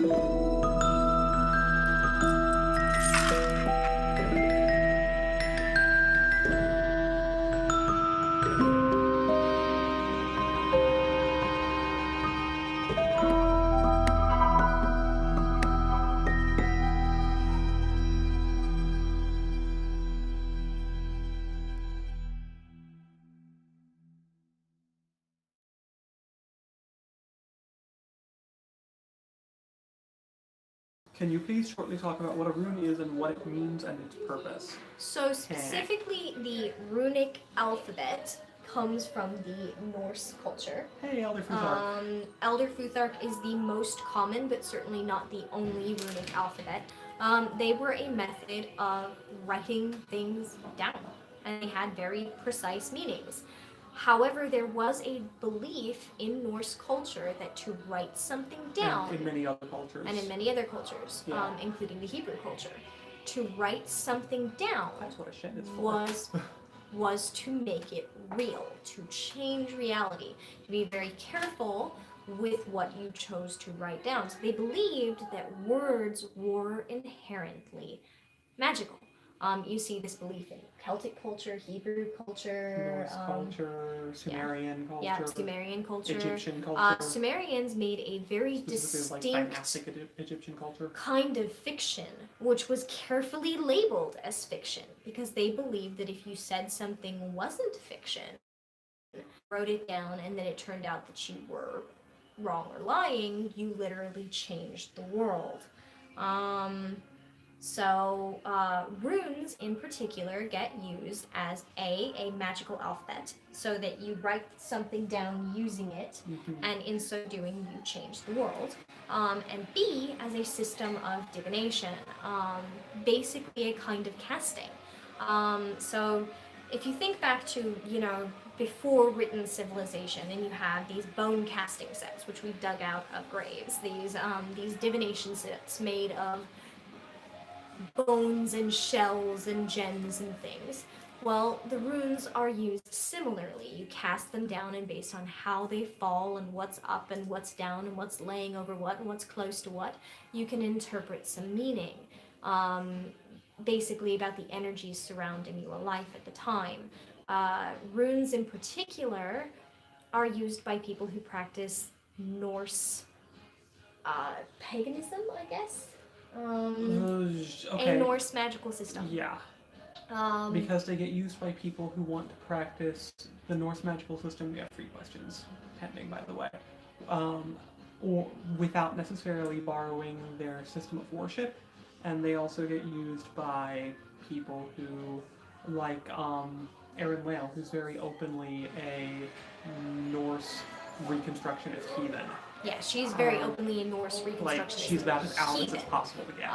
Can you please shortly talk about what a rune is and what it means and its purpose? So specifically, the runic alphabet comes from the Norse culture. Hey, Elder Futhark. Elder Futhark is the most common, but certainly not the only runic alphabet. They were a method of writing things down, and they had very precise meanings. However, there was a belief in Norse culture that to write something down, And in many other cultures. and in many other cultures, Yeah. Including the Hebrew culture, to write something down That's what a shed is for. was to make it real, to change reality, to be very careful with what you chose to write down. So they believed that words were inherently magical. You see this belief in Celtic culture, Hebrew culture, Norse culture, Sumerian culture. Yeah, Sumerian culture. Egyptian culture. Sumerians made a very distinct dynastic Egyptian culture. kind of fiction, which was carefully labeled as fiction because they believed that if you said something wasn't fiction, wrote it down, and then it turned out that you were wrong or lying, you literally changed the world. Runes in particular get used as a magical alphabet, so that you write something down using it, and in so doing, you change the world. And B, as a system of divination, basically a kind of casting. So if you think back to, before written civilization, and you have these bone casting sets, which we've dug out of graves, these divination sets made of bones and shells and gems and things. Well, the runes are used similarly. You cast them down, and based on how they fall and what's up and what's down and what's laying over what and what's close to what, you can interpret some meaning. Basically about the energies surrounding your life at the time. Runes in particular are used by people who practice Norse paganism, I guess. Okay. A Norse magical system. Yeah. Because they get used by people who want to practice the Norse magical system. We have 3 questions pending, by the way. Or without necessarily borrowing their system of worship. And they also get used by people who, like Erin Whale, who's very openly a Norse reconstructionist heathen. Yeah, she's very openly a Norse reconstructionist. Like, she's about as Alex as possible to get.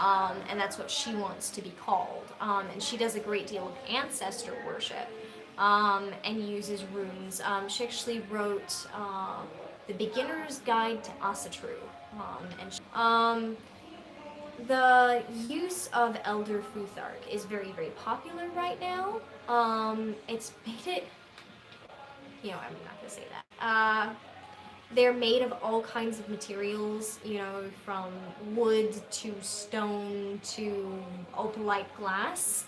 And that's what she wants to be called. And she does a great deal of ancestor worship, and uses runes. She actually wrote The Beginner's Guide to Asatru. The use of Elder Futhark is very, very popular right now. It's made it... I'm not going to say that. They're made of all kinds of materials, from wood to stone to opalite glass.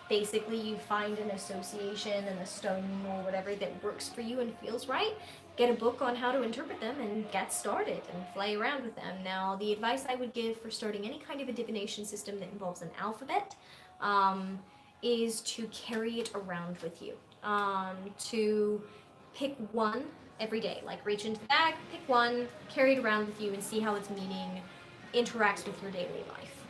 Basically, you find an association in the stone or whatever that works for you and feels right. Get a book on how to interpret them and get started and play around with them. Now, the advice I would give for starting any kind of a divination system that involves an alphabet is to carry it around with you. To pick one every day. Like, reach into the bag, pick one, carry it around with you, and see how its meaning interacts with your daily life.